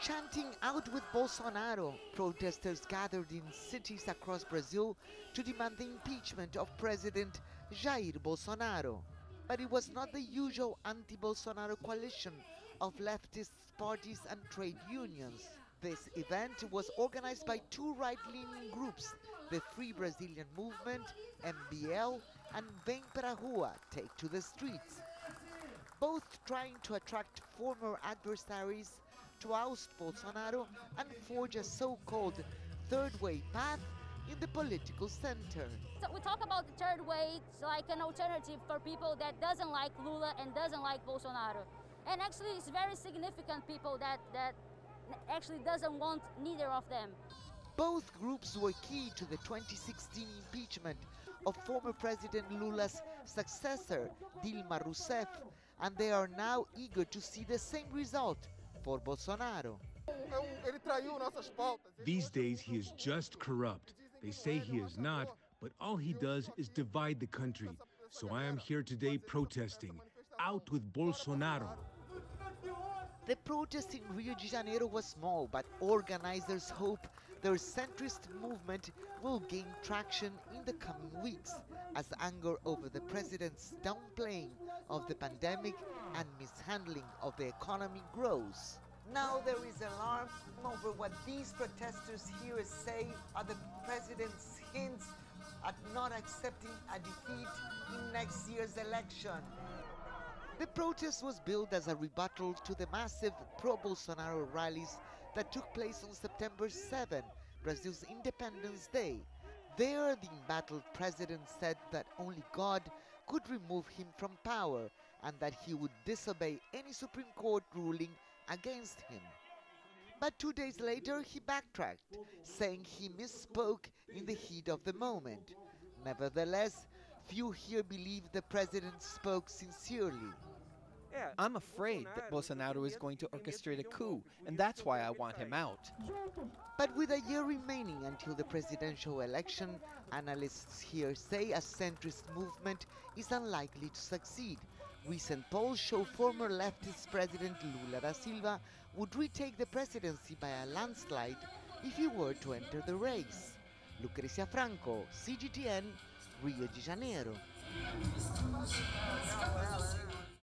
Chanting "Out with Bolsonaro," protesters gathered in cities across Brazil to demand the impeachment of President Jair Bolsonaro. But it was not the usual anti-Bolsonaro coalition of leftist parties and trade unions. This event was organized by two right-leaning groups, the Free Brazilian Movement, MBL, and Vem pra Rua, Take to the Streets, both trying to attract former adversaries to oust Bolsonaro and forge a so-called third way path in the political center. So we talk about the third way, it's like an alternative for people that doesn't like Lula and doesn't like Bolsonaro. And actually it's very significant people that actually doesn't want neither of them. Both groups were key to the 2016 impeachment of former President Lula's successor, Dilma Rousseff, and they are now eager to see the same result for Bolsonaro. These days he is just corrupt. They say he is not, but all he does is divide the country. So I am here today protesting, out with Bolsonaro. The protest in Rio de Janeiro was small, but organizers hope their centrist movement will gain traction in the coming weeks as anger over the president's downplaying of the pandemic and mishandling of the economy grows. Now there is alarm over what these protesters here say are the president's hints at not accepting a defeat in next year's election. The protest was billed as a rebuttal to the massive pro-Bolsonaro rallies that took place on September 7, Brazil's Independence Day. There, the embattled president said that only God could remove him from power and that he would disobey any Supreme Court ruling against him. But 2 days later, he backtracked, saying he misspoke in the heat of the moment. Nevertheless, few here believe the president spoke sincerely. I'm afraid that Bolsonaro is going to orchestrate a coup, and that's why I want him out. But with a year remaining until the presidential election, analysts here say a centrist movement is unlikely to succeed. Recent polls show former leftist President Lula da Silva would retake the presidency by a landslide if he were to enter the race. Lucrecia Franco, CGTN, Rio de Janeiro.